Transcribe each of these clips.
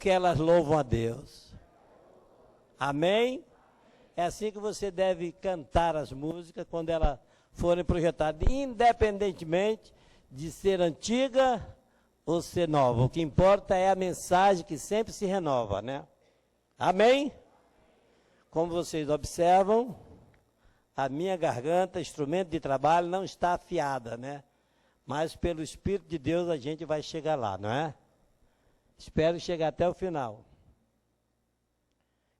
porque elas louvam a Deus. Amém? É assim que você deve cantar as músicas quando elas forem projetadas, independentemente de ser antiga ou ser nova. O que importa é a mensagem que sempre se renova, né? Amém? Como vocês observam, a minha garganta, instrumento de trabalho, não está afiada, né? Mas pelo Espírito de Deus a gente vai chegar lá, não é? Espero chegar até o final.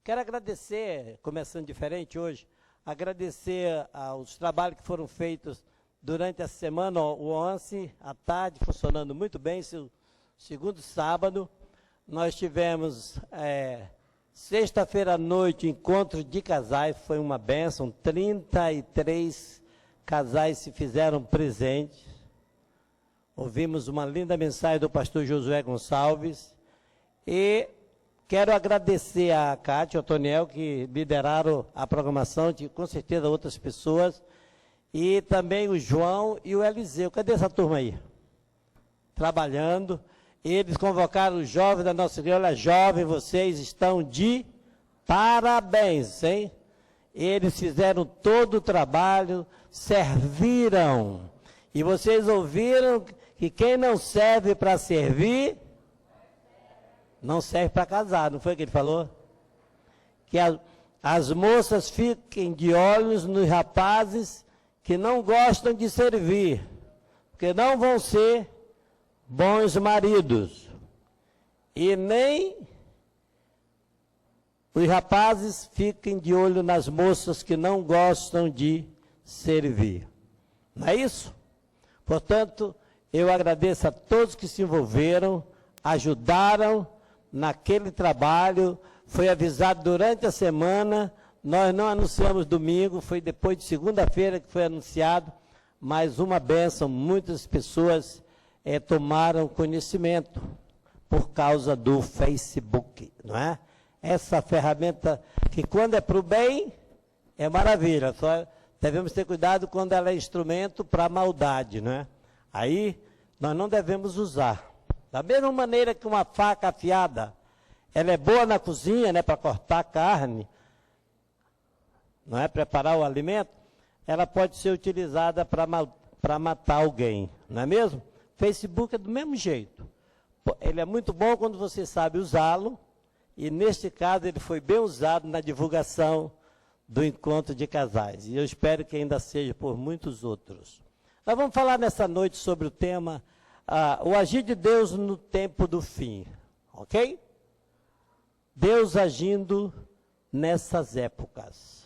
Quero agradecer, começando diferente hoje, agradecer aos trabalhos que foram feitos durante a semana, o 11, à tarde, funcionando muito bem, seu segundo sábado. Nós tivemos, sexta-feira à noite, encontro de casais, foi uma bênção, 33 casais se fizeram presentes. Ouvimos uma linda mensagem do pastor Josué Gonçalves e quero agradecer a Cátia e ao Toniel que lideraram a programação, com certeza outras pessoas, e também o João e o Eliseu. Cadê essa turma aí? Trabalhando. Eles convocaram os jovens da nossa igreja. Olha, jovens, vocês estão de parabéns, hein? Eles fizeram todo o trabalho, serviram. E vocês ouviram que quem não serve para servir, não serve para casar, não foi o que ele falou? Que as moças fiquem de olhos nos rapazes que não gostam de servir, porque não vão ser bons maridos. E nem os rapazes fiquem de olho nas moças que não gostam de servir. Não é isso? Portanto, eu agradeço a todos que se envolveram, ajudaram naquele trabalho. Foi avisado durante a semana, nós não anunciamos domingo, foi depois de segunda-feira que foi anunciado, mas uma bênção, muitas pessoas tomaram conhecimento por causa do Facebook, não é? Essa ferramenta que quando é para o bem, é maravilha, só devemos ter cuidado quando ela é instrumento para a maldade, não é? Aí, nós não devemos usar. Da mesma maneira que uma faca afiada, ela é boa na cozinha, né, para cortar carne, não é, preparar o alimento, ela pode ser utilizada para matar alguém, não é mesmo? Facebook é do mesmo jeito. Ele é muito bom quando você sabe usá-lo, e neste caso ele foi bem usado na divulgação do encontro de casais. E eu espero que ainda seja por muitos outros. Nós vamos falar nessa noite sobre o tema, o agir de Deus no tempo do fim, ok? Deus agindo nessas épocas.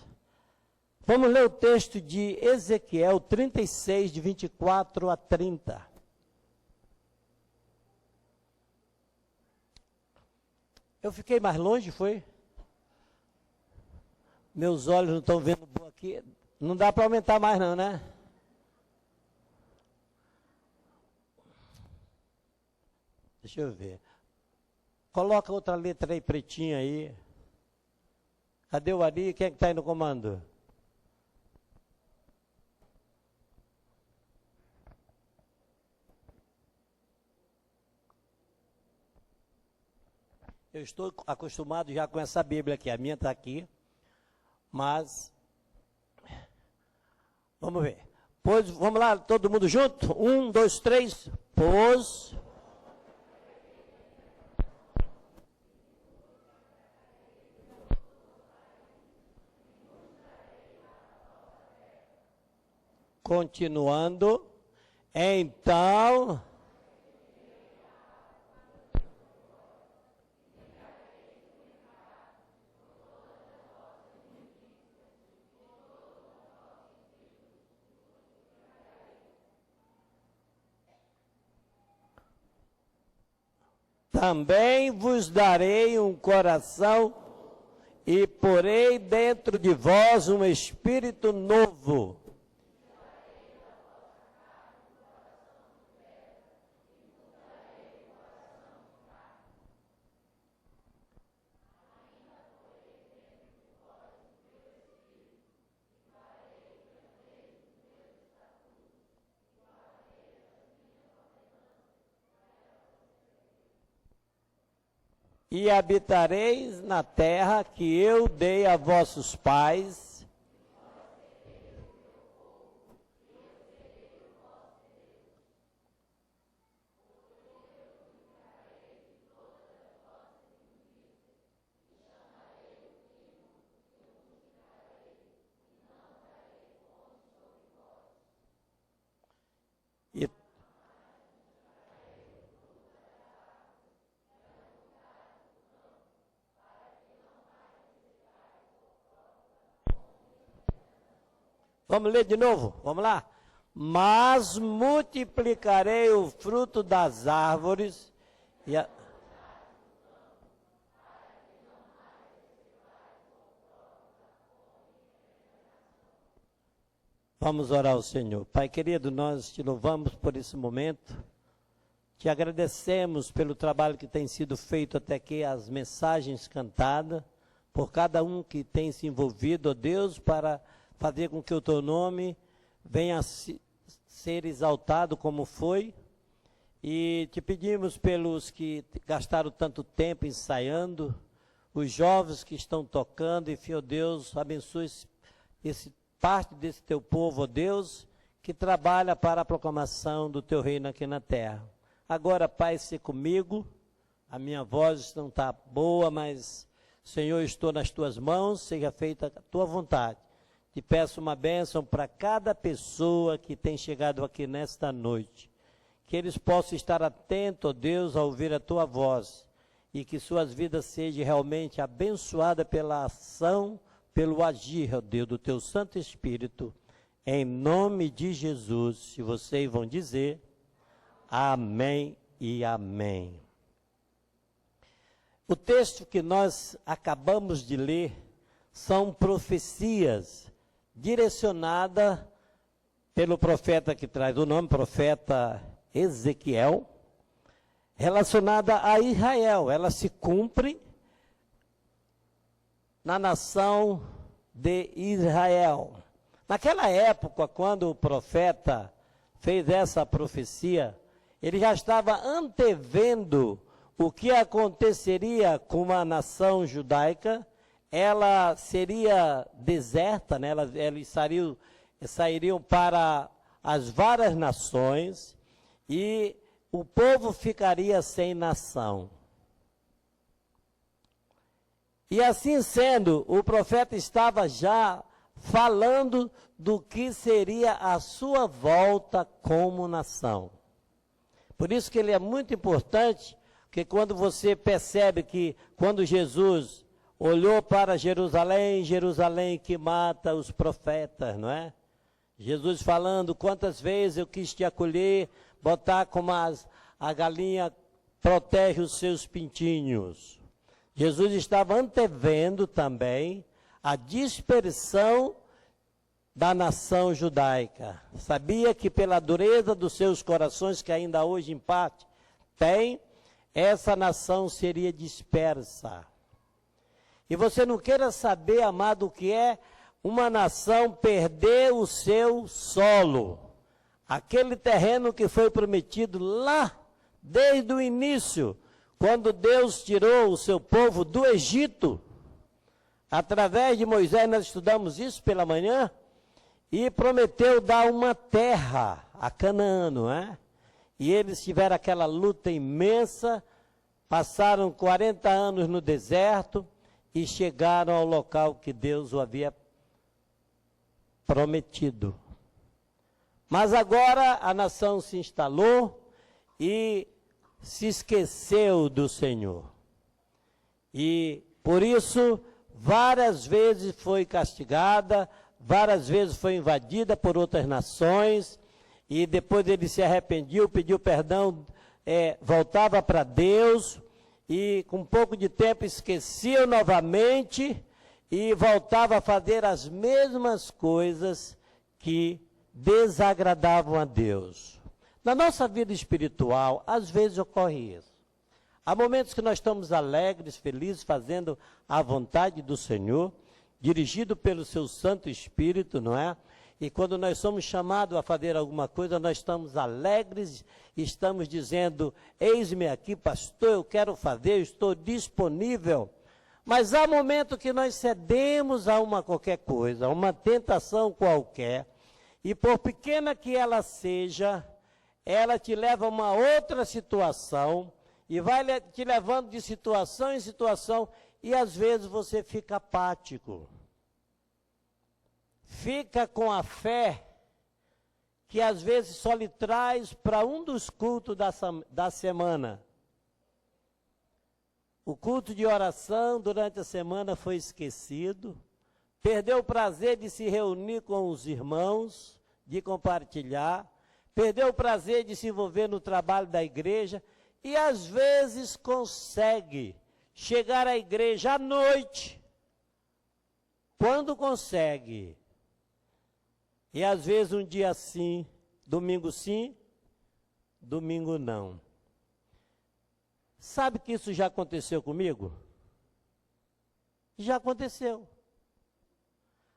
Vamos ler o texto de Ezequiel 36, de 24 a 30. Eu fiquei mais longe, foi? Meus olhos não estão vendo bom aqui. Não dá para aumentar mais não, né? Deixa eu ver. Coloca outra letra aí, pretinha aí. Cadê o Ari? Quem é que está aí no comando? Eu estou acostumado já com essa Bíblia aqui. A minha está aqui. Mas, vamos ver. Pois, vamos lá, todo mundo junto? 1, 2, 3. Pois. Continuando. Então. Também vos darei um coração e porei dentro de vós um espírito novo. e habitareis na terra que eu dei a vossos pais. E vamos ler de novo? Vamos lá? Mas multiplicarei o fruto das árvores e a... Vamos orar ao Senhor. Pai querido, nós te louvamos por esse momento. Te agradecemos pelo trabalho que tem sido feito até aqui, as mensagens cantadas, por cada um que tem se envolvido, ó Deus, para fazer com que o teu nome venha a ser exaltado como foi. E te pedimos pelos que gastaram tanto tempo ensaiando, os jovens que estão tocando, enfim, ó Deus, abençoe parte desse teu povo, ó Deus, que trabalha para a proclamação do teu reino aqui na terra. Agora, Pai, se comigo, a minha voz não está boa, mas, Senhor, estou nas tuas mãos, seja feita a tua vontade. Te peço uma bênção para cada pessoa que tem chegado aqui nesta noite. Que eles possam estar atentos, ó Deus, a ouvir a tua voz. E que suas vidas sejam realmente abençoadas pela ação, pelo agir, ó Deus, do teu Santo Espírito. Em nome de Jesus, e vocês vão dizer amém e amém. O texto que nós acabamos de ler são profecias direcionadas pelo profeta que traz o nome, profeta Ezequiel, relacionada a Israel. Ela se cumpre na nação de Israel. Naquela época, quando o profeta fez essa profecia, ele já estava antevendo o que aconteceria com a nação judaica. Ela seria deserta, né? Eles sairiam para as várias nações e o povo ficaria sem nação. E assim sendo, o profeta estava já falando do que seria a sua volta como nação. Por isso que ele é muito importante, porque quando você percebe que quando Jesus olhou para Jerusalém, Jerusalém que mata os profetas, não é? Jesus falando, quantas vezes eu quis te acolher, botar como a galinha protege os seus pintinhos. Jesus estava antevendo também a dispersão da nação judaica. Sabia que pela dureza dos seus corações, que ainda hoje em parte tem, essa nação seria dispersa. E você não queira saber, amado, o que é uma nação perder o seu solo. Aquele terreno que foi prometido lá, desde o início, quando Deus tirou o seu povo do Egito, através de Moisés, nós estudamos isso pela manhã, e prometeu dar uma terra a Canaã, não é? E eles tiveram aquela luta imensa, passaram 40 anos no deserto, e chegaram ao local que Deus o havia prometido. Mas agora a nação se instalou e se esqueceu do Senhor. E por isso, várias vezes foi castigada, várias vezes foi invadida por outras nações, e depois ele se arrependiu, pediu perdão, voltava para Deus, e com um pouco de tempo esquecia novamente e voltava a fazer as mesmas coisas que desagradavam a Deus. Na nossa vida espiritual, às vezes ocorre isso. Há momentos que nós estamos alegres, felizes, fazendo a vontade do Senhor, dirigido pelo seu Santo Espírito, não é? E quando nós somos chamados a fazer alguma coisa, nós estamos alegres, estamos dizendo, eis-me aqui, pastor, eu quero fazer, eu estou disponível. Mas há momento que nós cedemos a uma qualquer coisa, a uma tentação qualquer, e por pequena que ela seja, ela te leva a uma outra situação, e vai te levando de situação em situação, e às vezes você fica apático. Fica com a fé que às vezes só lhe traz para um dos cultos da semana. O culto de oração durante a semana foi esquecido, perdeu o prazer de se reunir com os irmãos, de compartilhar, perdeu o prazer de se envolver no trabalho da igreja e às vezes consegue chegar à igreja à noite, quando consegue. E às vezes um dia sim, domingo não. Sabe que isso já aconteceu comigo? Já aconteceu.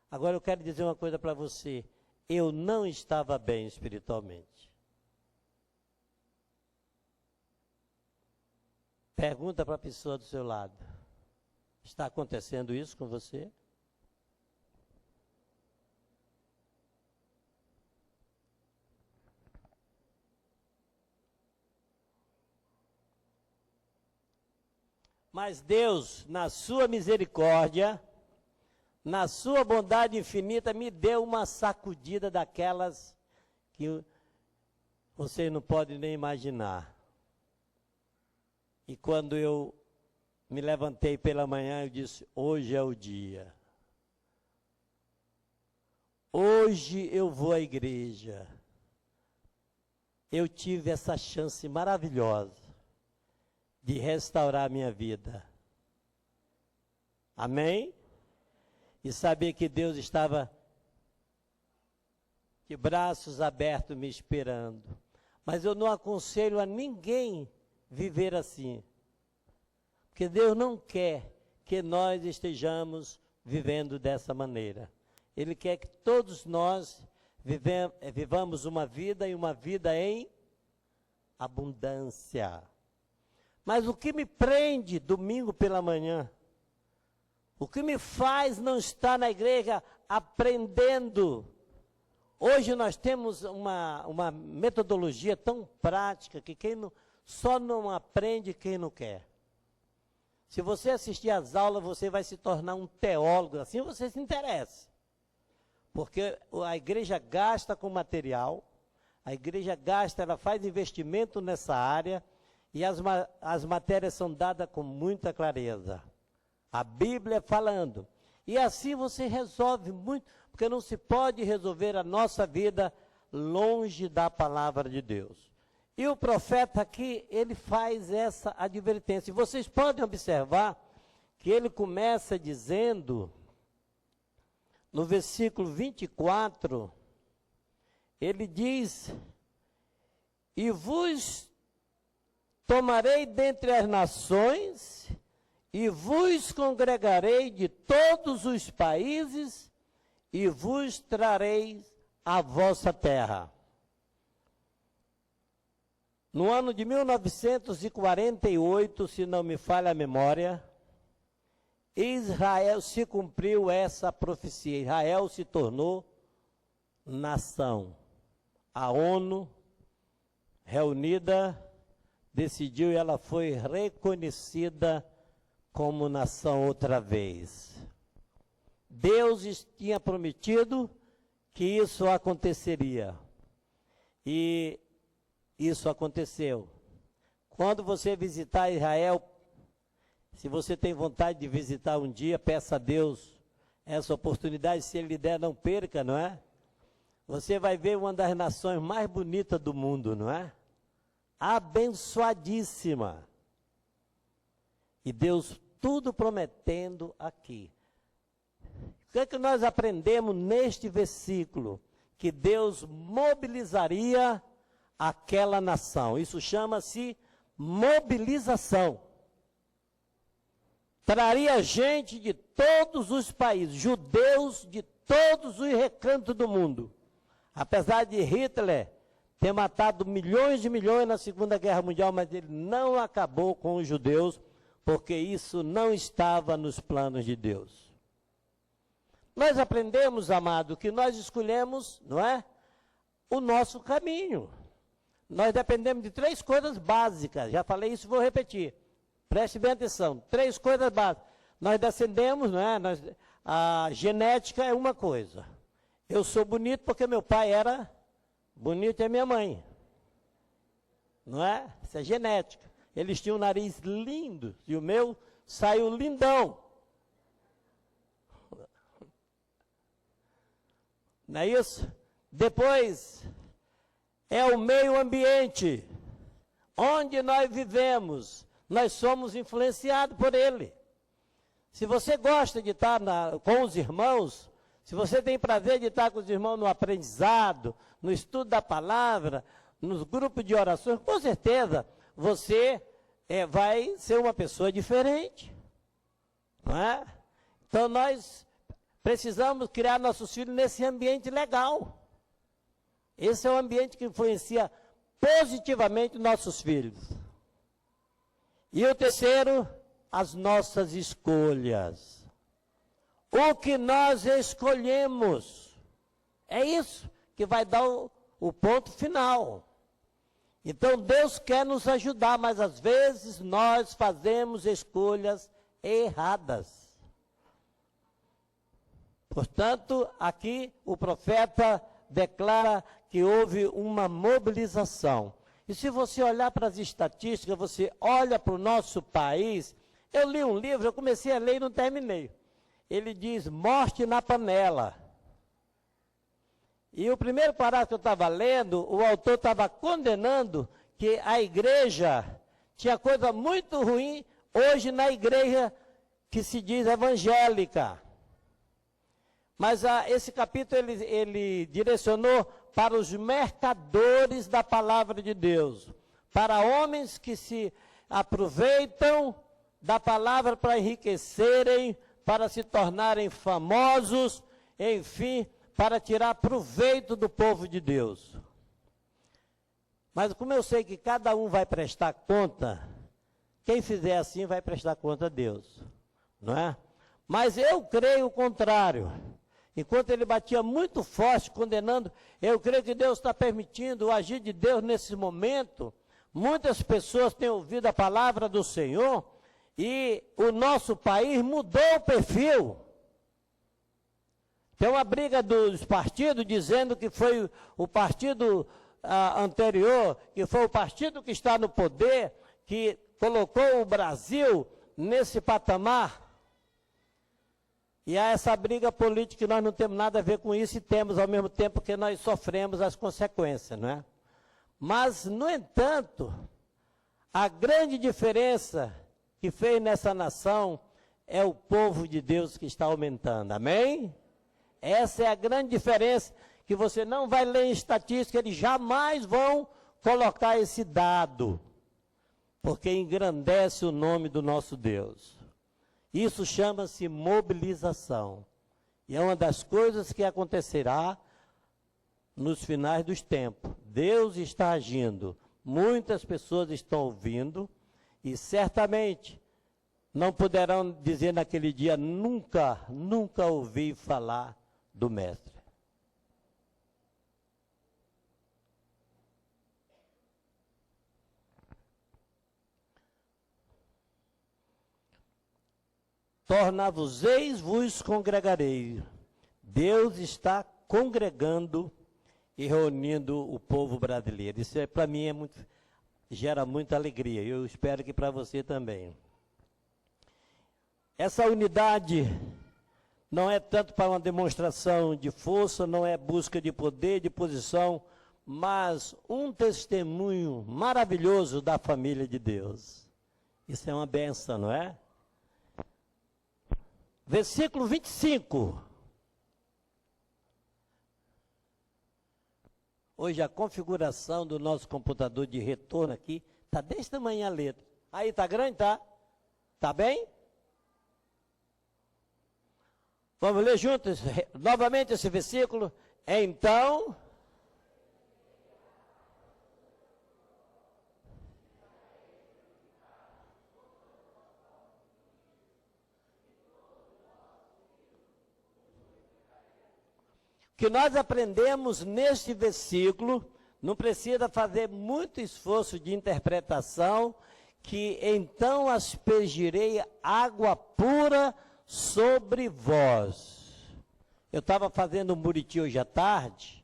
Agora eu quero dizer uma coisa para você. Eu não estava bem espiritualmente. Pergunta para a pessoa do seu lado. Está acontecendo isso com você? Mas Deus, na sua misericórdia, na sua bondade infinita, me deu uma sacudida daquelas que vocês não podem nem imaginar. E quando eu me levantei pela manhã, eu disse, hoje é o dia. Hoje eu vou à igreja. Eu tive essa chance maravilhosa de restaurar a minha vida. Amém? E saber que Deus estava de braços abertos me esperando. Mas eu não aconselho a ninguém viver assim. Porque Deus não quer que nós estejamos vivendo dessa maneira. Ele quer que todos nós vivamos uma vida e uma vida em abundância. Mas o que me prende domingo pela manhã, o que me faz não estar na igreja aprendendo. Hoje nós temos uma metodologia tão prática que só não aprende quem não quer. Se você assistir às aulas, você vai se tornar um teólogo, assim você se interessa. Porque a igreja gasta com material, a igreja gasta, ela faz investimento nessa área, e as matérias são dadas com muita clareza. A Bíblia falando. E assim você resolve muito, porque não se pode resolver a nossa vida longe da palavra de Deus. E o profeta aqui, ele faz essa advertência. E vocês podem observar que ele começa dizendo, no versículo 24, ele diz, e vos tomarei dentre as nações, e vos congregarei de todos os países, e vos trarei à vossa terra. No ano de 1948, se não me falha a memória, Israel se cumpriu essa profecia. Israel se tornou nação. A ONU, reunida, decidiu e ela foi reconhecida como nação outra vez. Deus tinha prometido que isso aconteceria. E isso aconteceu. Quando você visitar Israel, se você tem vontade de visitar um dia, peça a Deus essa oportunidade, se Ele lhe der, não perca, não é? Você vai ver uma das nações mais bonitas do mundo, não é? Abençoadíssima. E Deus tudo prometendo aqui. O que é que nós aprendemos neste versículo? Que Deus mobilizaria aquela nação. Isso chama-se mobilização. Traria gente de todos os países, judeus de todos os recantos do mundo. Apesar de Hitler ter matado milhões de milhões na Segunda Guerra Mundial, mas ele não acabou com os judeus, porque isso não estava nos planos de Deus. Nós aprendemos, amado, que nós escolhemos, não é, o nosso caminho. Nós dependemos de 3 coisas básicas. Já falei isso, vou repetir. Preste bem atenção. 3 coisas básicas. Nós descendemos, não é? A genética é uma coisa. Eu sou bonito porque meu pai era bonito e a minha mãe. Não é? Isso é genética. Eles tinham um nariz lindo e o meu saiu lindão. Não é isso? Depois, é o meio ambiente, onde nós vivemos, nós somos influenciados por ele. Se você gosta de estar com os irmãos, se você tem prazer de estar com os irmãos no aprendizado, no estudo da palavra, nos grupos de orações, com certeza você vai ser uma pessoa diferente. Não é? Então nós precisamos criar nossos filhos nesse ambiente legal. Esse é o ambiente que influencia positivamente nossos filhos. E o terceiro, as nossas escolhas. O que nós escolhemos. É isso que vai dar o ponto final. Então Deus quer nos ajudar, mas às vezes nós fazemos escolhas erradas. Portanto, aqui o profeta declara que houve uma mobilização. E se você olhar para as estatísticas, você olha para o nosso país. Eu li um livro, eu comecei a ler e não terminei. Ele diz, morte na panela. E o primeiro parágrafo que eu estava lendo, o autor estava condenando que a igreja tinha coisa muito ruim hoje na igreja que se diz evangélica. Mas esse capítulo ele direcionou para os mercadores da palavra de Deus, para homens que se aproveitam da palavra para enriquecerem, para se tornarem famosos, enfim, para tirar proveito do povo de Deus. Mas como eu sei que cada um vai prestar conta, quem fizer assim vai prestar conta a Deus, não é? Mas eu creio o contrário. Enquanto ele batia muito forte, condenando, eu creio que Deus está permitindo o agir de Deus nesse momento. Muitas pessoas têm ouvido a palavra do Senhor e o nosso país mudou o perfil. Tem uma briga dos partidos dizendo que foi o partido anterior, que foi o partido que está no poder, que colocou o Brasil nesse patamar. E há essa briga política que nós não temos nada a ver com isso e temos ao mesmo tempo que nós sofremos as consequências, não é? Mas, no entanto, a grande diferença que fez nessa nação é o povo de Deus que está aumentando, amém? Essa é a grande diferença que você não vai ler em estatística, eles jamais vão colocar esse dado, porque engrandece o nome do nosso Deus. Isso chama-se mobilização. E é uma das coisas que acontecerá nos finais dos tempos. Deus está agindo. Muitas pessoas estão ouvindo e certamente não poderão dizer naquele dia, nunca ouvi falar do Mestre. Tornar-vos-eis, vos congregarei. Deus está congregando e reunindo o povo brasileiro. Isso para mim gera muita alegria. Eu espero que para você também. Essa unidade não é tanto para uma demonstração de força, não é busca de poder, de posição, mas um testemunho maravilhoso da família de Deus. Isso é uma bênção, não é? Versículo 25. Hoje a configuração do nosso computador de retorno aqui está desse tamanho a letra. Aí, está grande, tá? Tá bem? Vamos ler juntos novamente esse versículo? Então, o que nós aprendemos neste versículo, não precisa fazer muito esforço de interpretação, que então aspergirei água pura sobre vós. Eu estava fazendo um buriti hoje à tarde,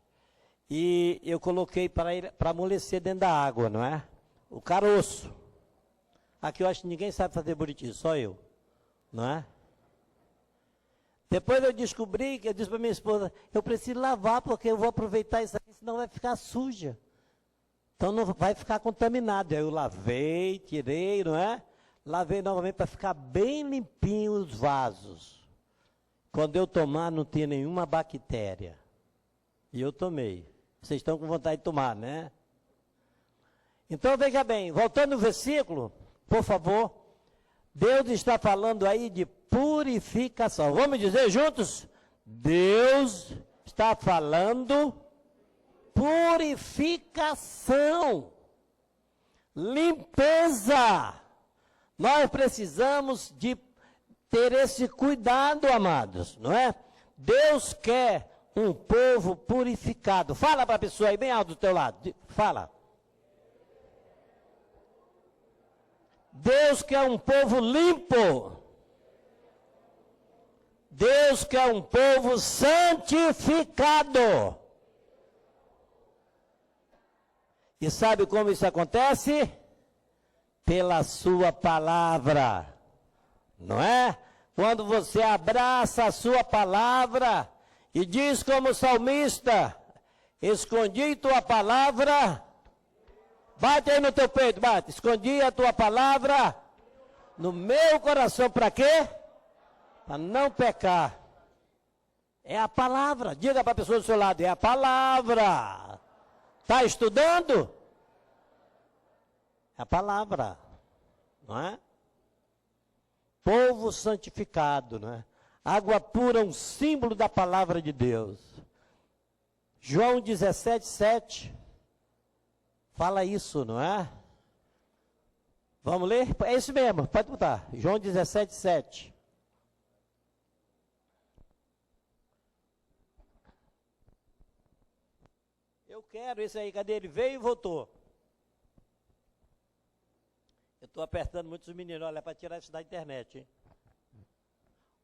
e eu coloquei para amolecer dentro da água, não é? O caroço. Aqui eu acho que ninguém sabe fazer buriti, só eu, não é? Depois eu descobri, que eu disse para minha esposa, eu preciso lavar, porque eu vou aproveitar isso aqui, senão vai ficar suja. Então não vai ficar contaminado. Aí eu lavei, tirei, não é? Lavei novamente para ficar bem limpinho os vasos. Quando eu tomar, não tinha nenhuma bactéria. E eu tomei. Vocês estão com vontade de tomar, né? Então veja bem, voltando no versículo, por favor. Deus está falando aí de purificação. Vamos dizer juntos? Deus está falando purificação, limpeza. Nós precisamos de ter esse cuidado, amados, não é? Deus quer um povo purificado. Fala para a pessoa aí bem alto do teu lado. Fala. Deus quer um povo limpo. Deus quer um povo santificado. E sabe como isso acontece? Pela sua palavra. Não é? Quando você abraça a sua palavra e diz como salmista, escondi tua palavra. Bate aí no teu peito, bate. Escondi a tua palavra no meu coração. Para quê? Para não pecar. É a palavra. Diga para a pessoa do seu lado, é a palavra. Está estudando? É a palavra. Não é? Povo santificado, não é? Água pura, um símbolo da palavra de Deus. João 17, 7. Fala isso, não é? Vamos ler? É isso mesmo, pode botar. João 17, 7. Eu quero esse aí, cadê ele? Veio e voltou. Eu estou apertando muitos meninos, olha, para tirar isso da internet, hein?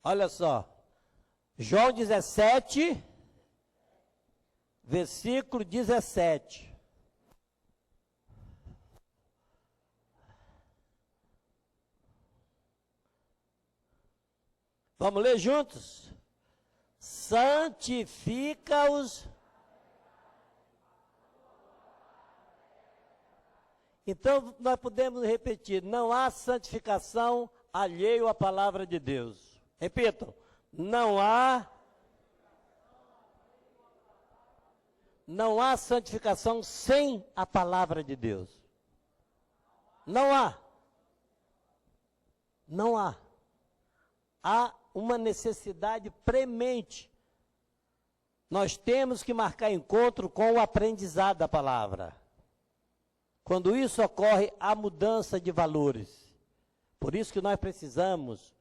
Olha só. João 17, versículo 17. Vamos ler juntos? Santifica-os. Então, nós podemos repetir, não há santificação alheio à palavra de Deus. Repitam, não há santificação sem a palavra de Deus. Não há. Não há. Há uma necessidade premente. Nós temos que marcar encontro com o aprendizado da palavra. Quando isso ocorre, há mudança de valores. Por isso que nós precisamos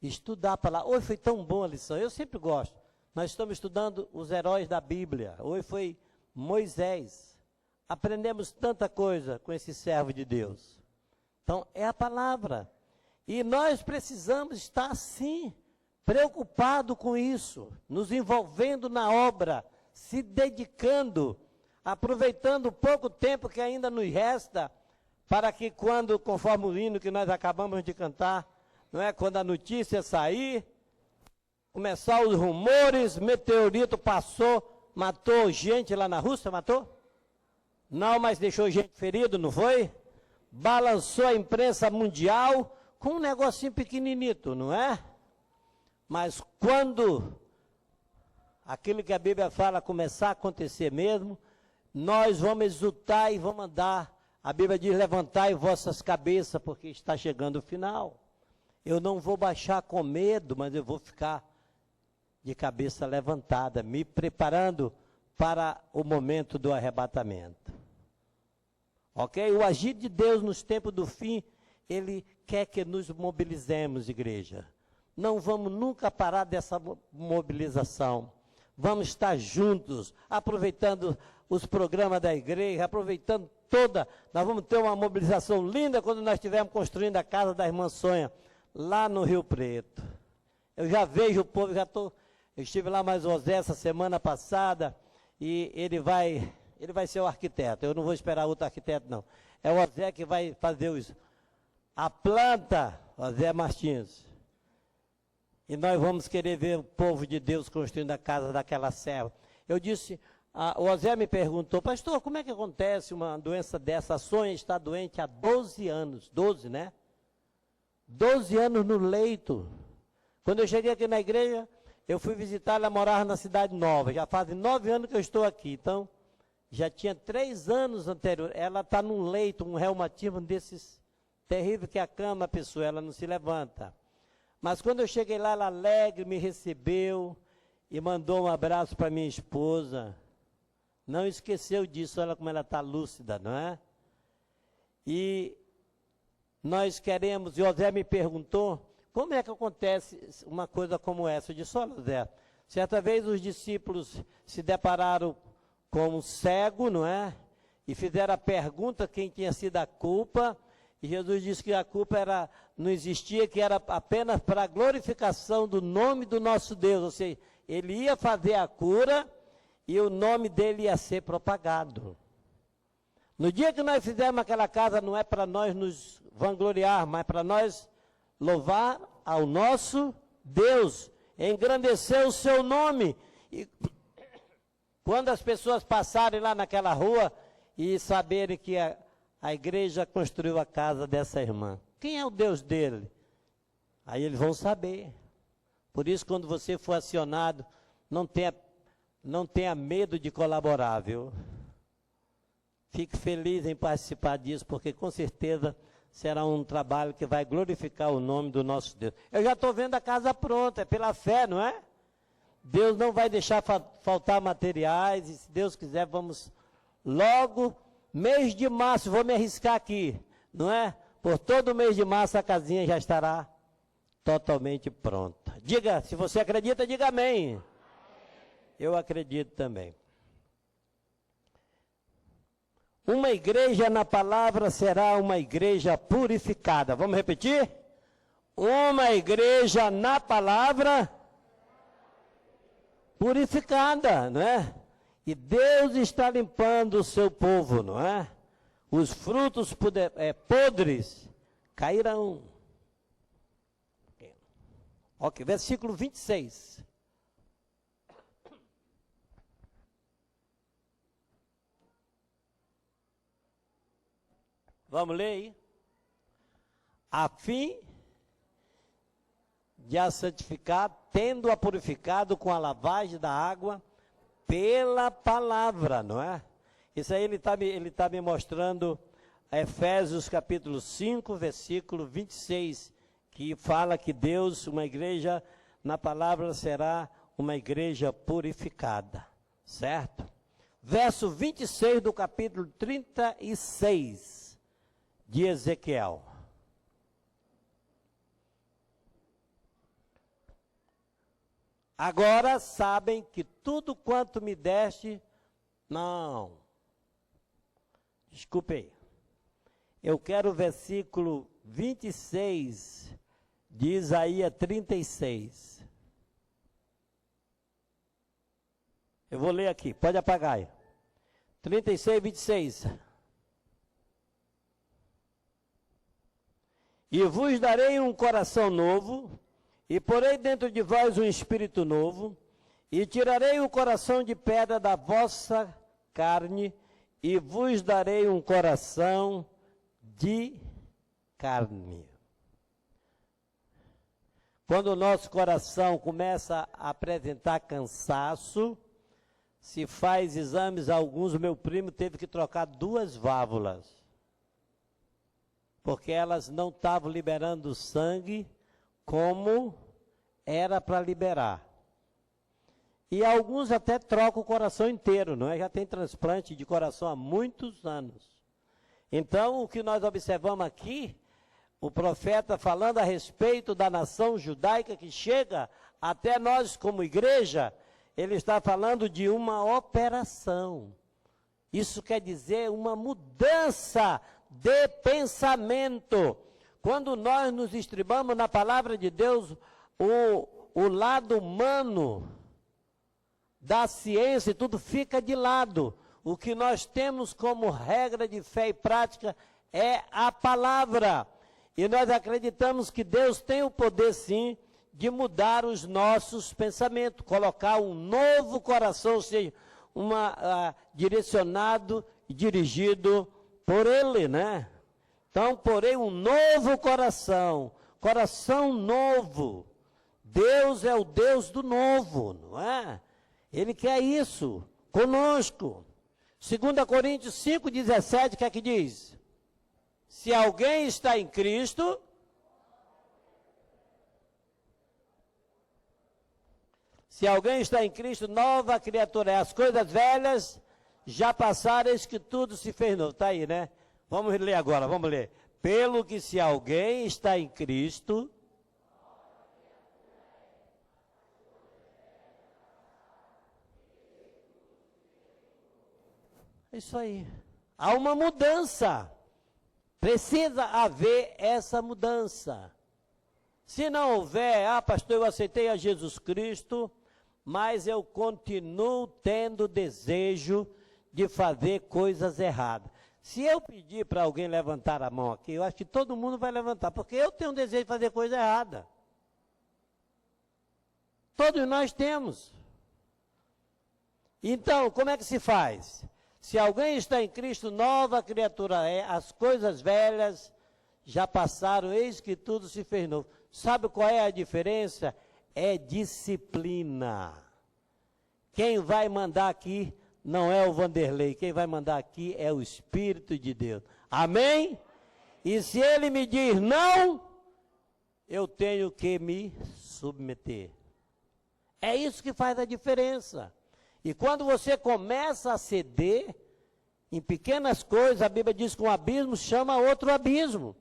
estudar a palavra. Hoje foi tão boa a lição, eu sempre gosto. Nós estamos estudando os heróis da Bíblia. Hoje foi Moisés. Aprendemos tanta coisa com esse servo de Deus. Então, é a palavra. E nós precisamos estar, sim, preocupado com isso, nos envolvendo na obra, se dedicando, aproveitando o pouco tempo que ainda nos resta, para que quando, conforme o hino que nós acabamos de cantar, não é, quando a notícia sair, começar os rumores, meteorito passou, matou gente lá na Rússia, matou? Não, mas deixou gente ferida, não foi? Balançou a imprensa mundial com um negocinho pequeninito, não é? Mas quando aquilo que a Bíblia fala começar a acontecer mesmo, nós vamos exultar e vamos andar. A Bíblia diz, levantai vossas cabeças, porque está chegando o final. Eu não vou baixar com medo, mas eu vou ficar de cabeça levantada, me preparando para o momento do arrebatamento. Ok? O agir de Deus nos tempos do fim, Ele quer que nos mobilizemos, igreja. Não vamos nunca parar dessa mobilização. Vamos estar juntos, aproveitando os programas da igreja, aproveitando nós vamos ter uma mobilização linda quando nós estivermos construindo a casa da irmã Sonha, lá no Rio Preto. Eu já vejo o povo, eu estive lá mais José essa semana passada, e ele vai ser o arquiteto. Eu não vou esperar outro arquiteto, não. É o José que vai fazer a planta, José Martins. E nós vamos querer ver o povo de Deus construindo a casa daquela serva. Eu disse, o José me perguntou, pastor, como é que acontece uma doença dessa? A Sonha está doente há 12 anos, 12, né? 12 anos no leito. Quando eu cheguei aqui na igreja, eu fui visitar, ela morava na Cidade Nova. Já fazem 9 anos que eu estou aqui, então, já tinha 3 anos anterior. Ela está num leito, um reumatismo desses terrível que a cama, a pessoa, ela não se levanta. Mas quando eu cheguei lá, ela alegre, me recebeu e mandou um abraço para minha esposa. Não esqueceu disso, olha como ela está lúcida, não é? E nós queremos, e o José me perguntou, como é que acontece uma coisa como essa? Eu disse, olha, José, certa vez os discípulos se depararam com um cego, não é? E fizeram a pergunta quem tinha sido a culpa, e Jesus disse que a culpa não existia, que era apenas para a glorificação do nome do nosso Deus. Ou seja, ele ia fazer a cura e o nome dele ia ser propagado. No dia que nós fizermos aquela casa, não é para nós nos vangloriar, mas para nós louvar ao nosso Deus, engrandecer o seu nome. E quando as pessoas passarem lá naquela rua e saberem que a igreja construiu a casa dessa irmã, quem é o Deus dele? Aí eles vão saber. Por isso, quando você for acionado, não tenha medo de colaborar, viu? Fique feliz em participar disso, porque com certeza será um trabalho que vai glorificar o nome do nosso Deus. Eu já estou vendo a casa pronta, é pela fé, não é? Deus não vai deixar faltar materiais, e se Deus quiser, vamos logo, mês de março, vou me arriscar aqui, não é? Por todo mês de março a casinha já estará totalmente pronta. Diga, se você acredita, diga amém. Eu acredito também. Uma igreja na palavra será uma igreja purificada. Vamos repetir? Uma igreja na palavra purificada, não é? E Deus está limpando o seu povo, não é? Os frutos podres cairão. Ok, versículo 26. Vamos ler aí? A fim de a santificar, tendo-a purificado com a lavagem da água pela palavra, não é? Isso aí ele tá me mostrando Efésios capítulo 5, versículo 26, que fala que Deus, uma igreja na palavra será uma igreja purificada, certo? Verso 26 do capítulo 36 de Ezequiel. Agora sabem que tudo quanto me deste, não. Desculpe aí. Eu quero o versículo 26 de Isaías 36. Eu vou ler aqui, pode apagar aí. 36, 26. E vos darei um coração novo, e porei dentro de vós um espírito novo, e tirarei o coração de pedra da vossa carne, e vos darei um coração de carne. Quando o nosso coração começa a apresentar cansaço, se faz exames alguns, o meu primo teve que trocar 2 válvulas, porque elas não estavam liberando sangue como era para liberar. E alguns até trocam o coração inteiro, não é? Já tem transplante de coração há muitos anos. Então, o que nós observamos aqui, o profeta falando a respeito da nação judaica que chega até nós como igreja, ele está falando de uma operação. Isso quer dizer uma mudança de pensamento. Quando nós nos estribamos na palavra de Deus, o lado humano da ciência e tudo fica de lado. O que nós temos como regra de fé e prática é a palavra. E nós acreditamos que Deus tem o poder, sim, de mudar os nossos pensamentos, colocar um novo coração, ou seja, direcionado e dirigido por Ele, né? Então, porém, um novo coração novo. Deus é o Deus do novo, não é? Ele quer isso conosco. 2 Coríntios 5,17, o que é que diz? Se alguém está em Cristo, nova criatura é. As coisas velhas já passaram, eis que tudo se fez novo. Está aí, né? Vamos ler agora, vamos ler. Pelo que se alguém está em Cristo, é isso aí. Há uma mudança. Precisa haver essa mudança. Se não houver, pastor, eu aceitei a Jesus Cristo, mas eu continuo tendo desejo de fazer coisas erradas. Se eu pedir para alguém levantar a mão aqui, eu acho que todo mundo vai levantar, porque eu tenho desejo de fazer coisa errada. Todos nós temos. Então, como é que se faz? Se alguém está em Cristo, nova criatura é, as coisas velhas já passaram, eis que tudo se fez novo. Sabe qual é a diferença? É disciplina. Quem vai mandar aqui não é o Vanderlei, quem vai mandar aqui é o Espírito de Deus. Amém? E se ele me diz não, eu tenho que me submeter. É isso que faz a diferença. E quando você começa a ceder em pequenas coisas, a Bíblia diz que um abismo chama outro abismo.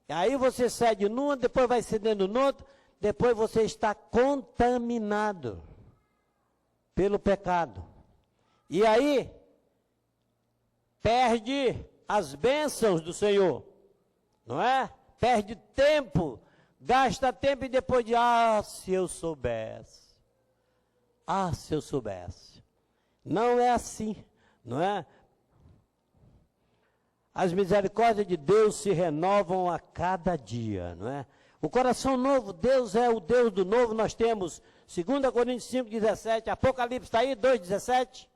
E aí você cede numa, depois vai cedendo no outro, depois você está contaminado pelo pecado. E aí, perde as bênçãos do Senhor, não é? Perde tempo, gasta tempo e depois de, se eu soubesse. Se eu soubesse. Não é assim, não é? As misericórdias de Deus se renovam a cada dia, não é? O coração novo, Deus é o Deus do novo, nós temos 2 Coríntios 5,17, Apocalipse está aí, 2,17.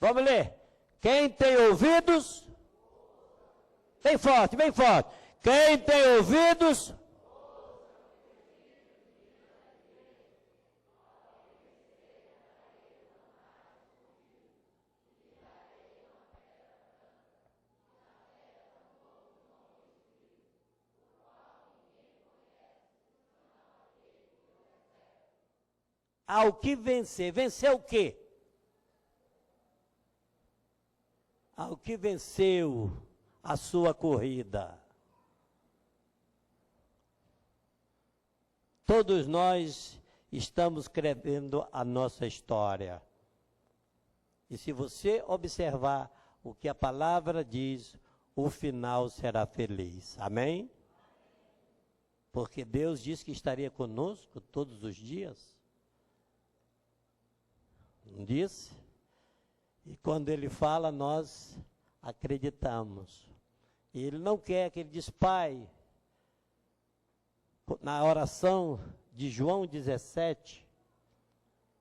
Vamos ler. Quem tem ouvidos, bem forte, bem forte. Quem tem ouvidos, ao que vencer. Vencer o quê? Ao que venceu a sua corrida. Todos nós estamos escrevendo a nossa história. E se você observar o que a palavra diz, o final será feliz. Amém? Porque Deus disse que estaria conosco todos os dias. Não disse? E quando ele fala, nós acreditamos. E ele não quer que ele diz, Pai, na oração de João 17,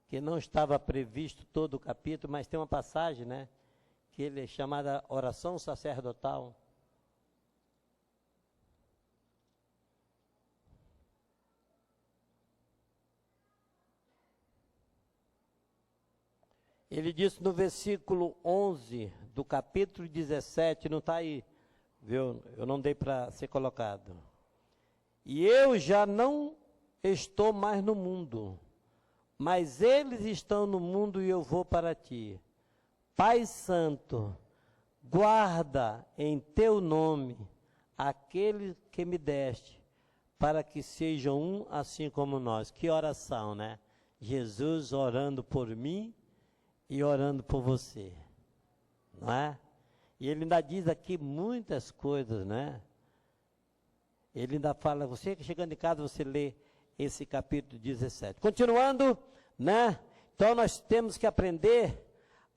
que não estava previsto todo o capítulo, mas tem uma passagem, né? Que ele é chamada oração sacerdotal. Ele disse no versículo 11 do capítulo 17, não está aí, viu? Eu não dei para ser colocado. E eu já não estou mais no mundo, mas eles estão no mundo e eu vou para ti. Pai Santo, guarda em teu nome aquele que me deste, para que sejam um assim como nós. Que oração, né? Jesus orando por mim e orando por você, não é? E ele ainda diz aqui muitas coisas, né? Ele ainda fala, você que chegando em casa, você lê esse capítulo 17. Continuando, né? Então nós temos que aprender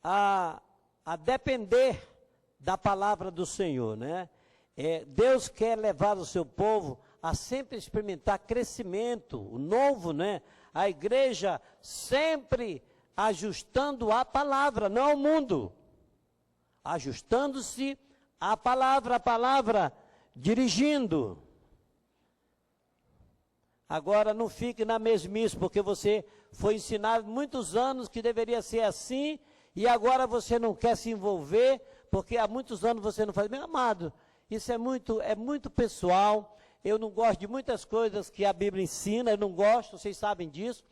a depender da palavra do Senhor, né? Deus quer levar o seu povo a sempre experimentar crescimento, o novo, né? A igreja sempre ajustando a palavra, não ao mundo. Ajustando-se à palavra, a palavra dirigindo. Agora não fique na mesmice, porque você foi ensinado muitos anos que deveria ser assim, e agora você não quer se envolver, porque há muitos anos você não faz. Meu amado, isso é muito pessoal. Eu não gosto de muitas coisas que a Bíblia ensina, eu não gosto, vocês sabem disso,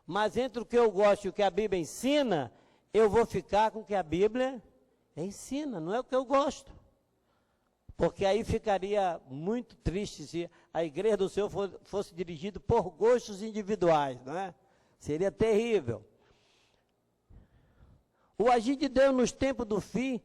mas entre o que eu gosto e o que a Bíblia ensina, eu vou ficar com o que a Bíblia ensina, não é o que eu gosto. Porque aí ficaria muito triste se a igreja do Senhor fosse dirigida por gostos individuais, não é? Seria terrível. O agir de Deus nos tempos do fim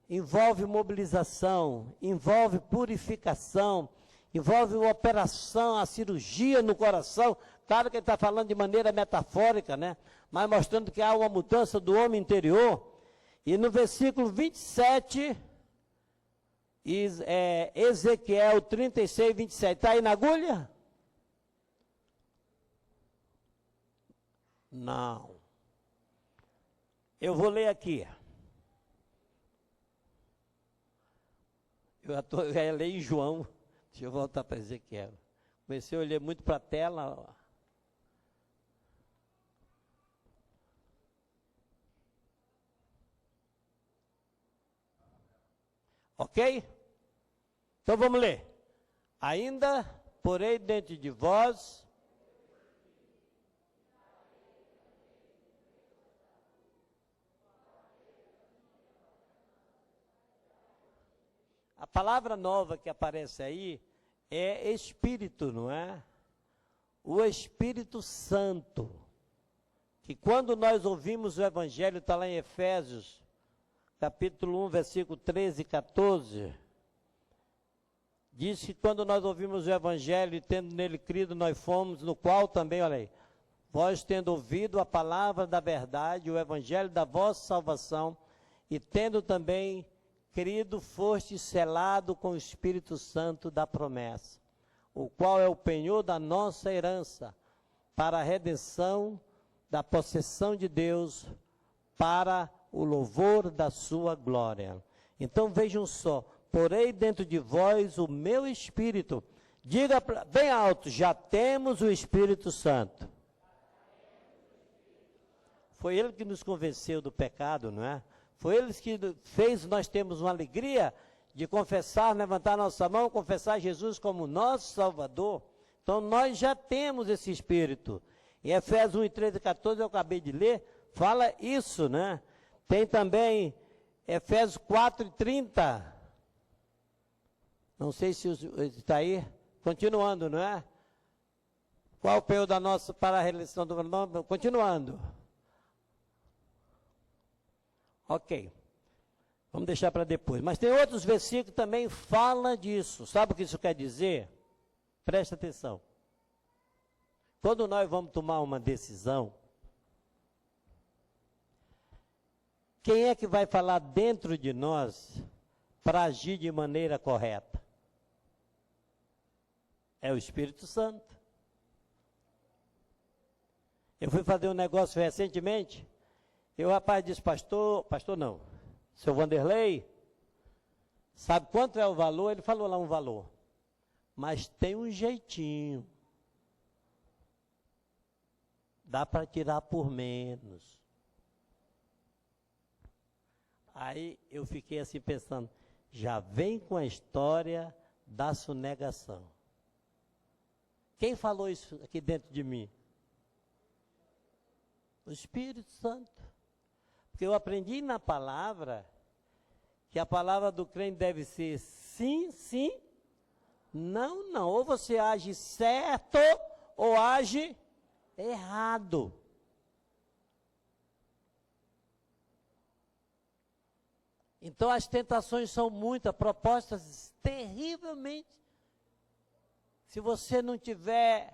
envolve mobilização, envolve purificação, envolve uma operação, a cirurgia no coração. Claro que ele está falando de maneira metafórica, né? Mas mostrando que há uma mudança do homem interior. E no versículo 27, Ezequiel 36, 27, está aí na agulha? Não. Eu vou ler aqui. Eu já ia ler em João. Deixa eu voltar para Ezequiel. Comecei a olhar muito para a tela. Ok? Então vamos ler. Ainda porei dentro de vós a palavra nova que aparece aí é Espírito, não é? O Espírito Santo. Que quando nós ouvimos o Evangelho, está lá em Efésios, capítulo 1, versículo 13 e 14, diz que quando nós ouvimos o Evangelho e tendo nele crido, nós fomos, no qual também, olha aí, vós tendo ouvido a palavra da verdade, o Evangelho da vossa salvação, e tendo também crido, foste selado com o Espírito Santo da promessa, o qual é o penhor da nossa herança, para a redenção da possessão de Deus, para o louvor da sua glória. Então vejam só, porei dentro de vós o meu Espírito. Diga bem alto, já temos o Espírito Santo. Foi ele que nos convenceu do pecado, não é? Foi ele que fez nós termos uma alegria de confessar, levantar nossa mão, confessar Jesus como nosso Salvador. Então nós já temos esse Espírito. Em Efésios 1, 13 e 14, eu acabei de ler, fala isso, né? Tem também Efésios 4 e 30. Não sei se está aí. Continuando, não é? Qual o penhor da nossa para a realização do nome? Continuando. Ok. Vamos deixar para depois. Mas tem outros versículos que também falam disso. Sabe o que isso quer dizer? Presta atenção. Quando nós vamos tomar uma decisão, quem é que vai falar dentro de nós para agir de maneira correta? É o Espírito Santo. Eu fui fazer um negócio recentemente, e o rapaz disse, pastor não, seu Vanderlei, sabe quanto é o valor? Ele falou lá um valor, mas tem um jeitinho, dá para tirar por menos. Aí eu fiquei assim pensando, já vem com a história da sonegação. Quem falou isso aqui dentro de mim? O Espírito Santo. Porque eu aprendi na palavra que a palavra do crente deve ser sim, sim, não, não. Ou você age certo ou age errado. Então as tentações são muitas, propostas terrivelmente. Se você não tiver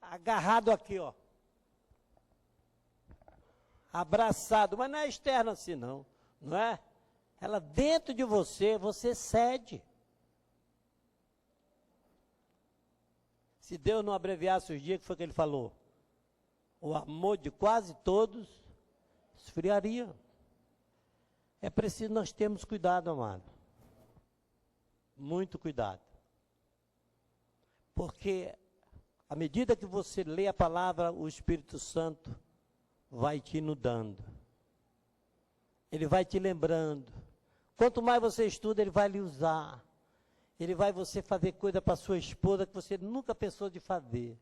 agarrado aqui, ó, abraçado, mas não é externo assim não, não é? Ela dentro de você, você cede. Se Deus não abreviasse os dias, que foi que ele falou? O amor de quase todos esfriaria. É preciso nós termos cuidado, amado. Muito cuidado. Porque à medida que você lê a palavra, o Espírito Santo vai te inundando. Ele vai te lembrando. Quanto mais você estuda, ele vai lhe usar. Ele vai você fazer coisa para sua esposa que você nunca pensou de fazer.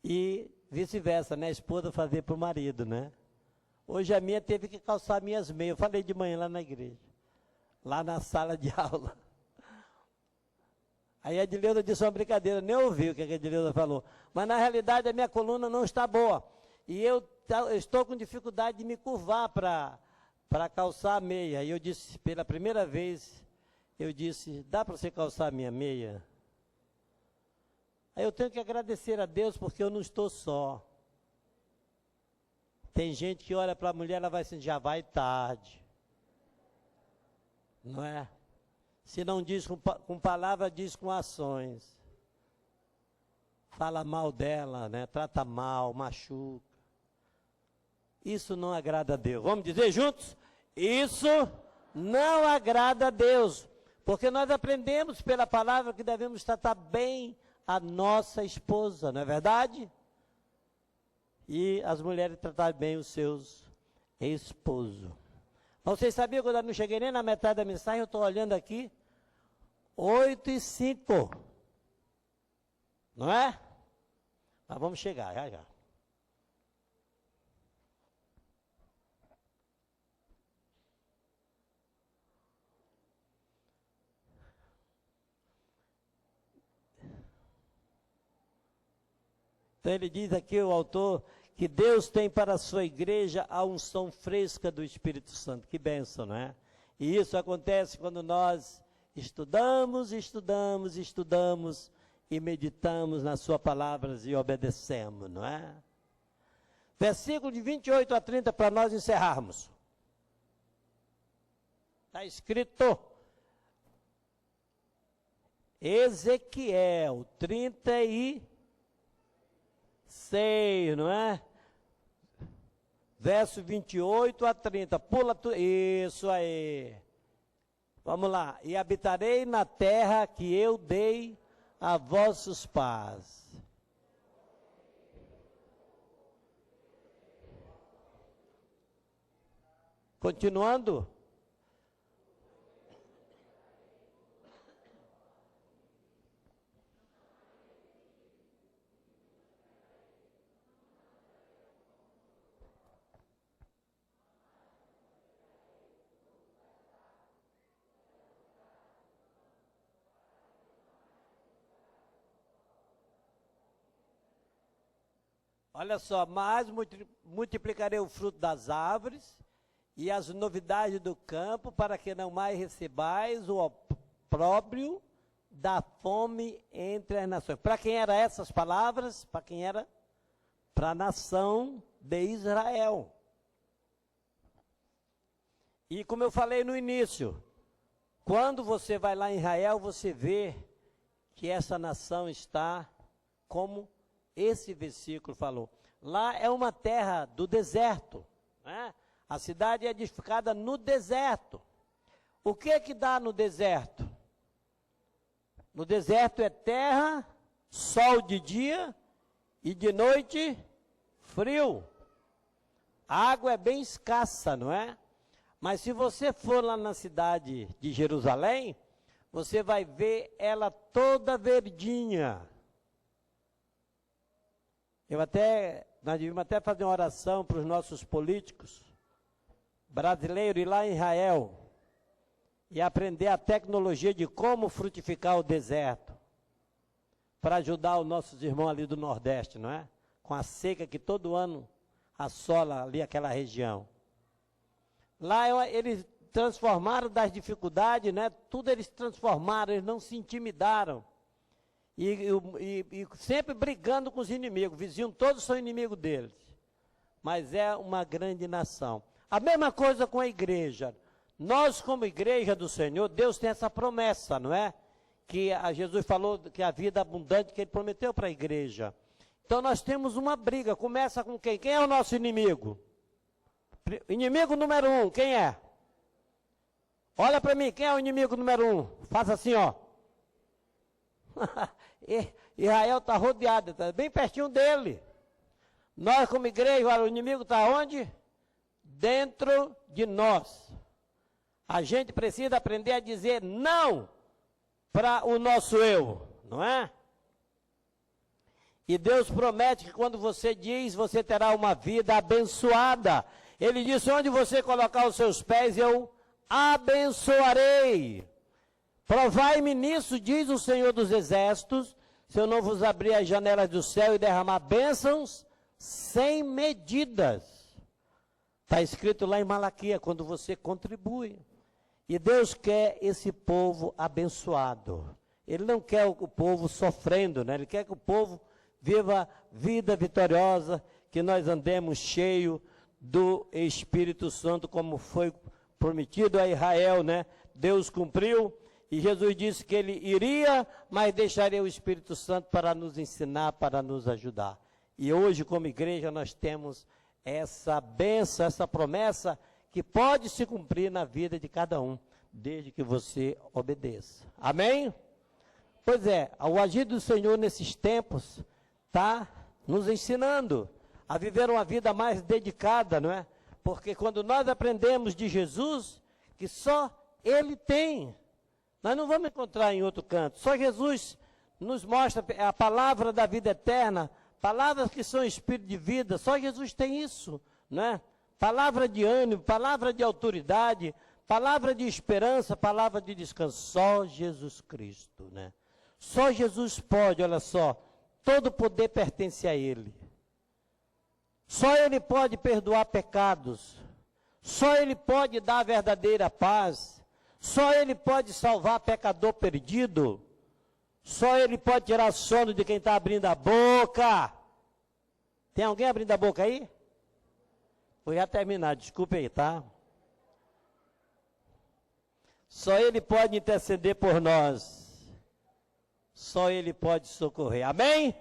E vice-versa, né? A esposa fazer para o marido, né? Hoje a minha teve que calçar minhas meias. Eu falei de manhã lá na igreja. Lá na sala de aula. Aí a Edileuza disse uma brincadeira, nem ouvi o que a Edileuza falou. Mas na realidade a minha coluna não está boa. E eu estou com dificuldade de me curvar para calçar a meia. E eu disse, pela primeira vez, eu disse, dá para você calçar a minha meia? Aí eu tenho que agradecer a Deus porque eu não estou só. Tem gente que olha para a mulher, ela vai assim, já vai tarde. Não é? Se não diz com palavras, diz com ações. Fala mal dela, né? Trata mal, machuca. Isso não agrada a Deus. Vamos dizer juntos? Isso não agrada a Deus. Porque nós aprendemos pela palavra que devemos tratar bem a nossa esposa, não é verdade? E as mulheres tratar bem os seus esposos. Vocês sabiam que eu não cheguei nem na metade da mensagem, eu estou olhando aqui, 8:05. Não é? Mas vamos chegar, já. Então ele diz aqui, o autor, que Deus tem para a sua igreja a unção fresca do Espírito Santo. Que bênção, não é? E isso acontece quando nós estudamos e meditamos nas suas palavras e obedecemos, não é? Versículo de 28 a 30 para nós encerrarmos. Está escrito, Ezequiel 36, não é? Verso 28 a 30. Pula tudo. Isso aí. Vamos lá. E habitarei na terra que eu dei a vossos pais. Continuando. Olha só, mas multiplicarei o fruto das árvores e as novidades do campo, para que não mais recebais o opróbrio da fome entre as nações. Para quem eram essas palavras? Para quem era? Para a nação de Israel. E como eu falei no início, quando você vai lá em Israel, você vê que essa nação está como esse versículo falou. Lá é uma terra do deserto, né? A cidade é edificada no deserto. O que dá no deserto? No deserto é terra, sol de dia e de noite frio. A água é bem escassa, não é? Mas se você for lá na cidade de Jerusalém, você vai ver ela toda verdinha. Nós devíamos até fazer uma oração para os nossos políticos brasileiros ir lá em Israel e aprender a tecnologia de como frutificar o deserto, para ajudar os nossos irmãos ali do Nordeste, não é? Com a seca que todo ano assola ali aquela região. Lá eles transformaram das dificuldades, né? Tudo eles transformaram, eles não se intimidaram. E sempre brigando com os inimigos, vizinhos todos são inimigos deles. Mas é uma grande nação. A mesma coisa com a igreja. Nós, como igreja do Senhor, Deus tem essa promessa, não é? Que Jesus falou que a vida abundante que Ele prometeu para a igreja. Então nós temos uma briga, começa com quem? Quem é o nosso inimigo? Inimigo número 1, quem é? Olha para mim, quem é o inimigo número 1? Faça assim, ó. Israel está rodeado, está bem pertinho dele. Nós como igreja, olha, o inimigo está onde? Dentro de nós. A gente precisa aprender a dizer não para o nosso eu, não é? E Deus promete que quando você diz, você terá uma vida abençoada. Ele disse, onde você colocar os seus pés, eu abençoarei. Provai-me nisso, diz o Senhor dos Exércitos, se eu não vos abrir as janelas do céu e derramar bênçãos sem medidas. Está escrito lá em Malaquias, quando você contribui. E Deus quer esse povo abençoado. Ele não quer o povo sofrendo, né? Ele quer que o povo viva vida vitoriosa, que nós andemos cheio do Espírito Santo, como foi prometido a Israel, né? Deus cumpriu. E Jesus disse que ele iria, mas deixaria o Espírito Santo para nos ensinar, para nos ajudar. E hoje, como igreja, nós temos essa bênção, essa promessa, que pode se cumprir na vida de cada um, desde que você obedeça. Amém? Pois é, o agir do Senhor nesses tempos está nos ensinando a viver uma vida mais dedicada, não é? Porque quando nós aprendemos de Jesus, que só Ele tem, nós não vamos encontrar em outro canto. Só Jesus nos mostra a palavra da vida eterna, palavras que são espírito de vida, só Jesus tem isso, não é? Palavra de ânimo, palavra de autoridade, palavra de esperança, palavra de descanso, só Jesus Cristo, né? Só Jesus pode, olha só, todo poder pertence a Ele. Só Ele pode perdoar pecados, só Ele pode dar a verdadeira paz, só Ele pode salvar pecador perdido, só Ele pode tirar sono de quem está abrindo a boca. Tem alguém abrindo a boca aí? Vou já terminar, desculpe aí, tá? Só Ele pode interceder por nós. Só Ele pode socorrer. Amém?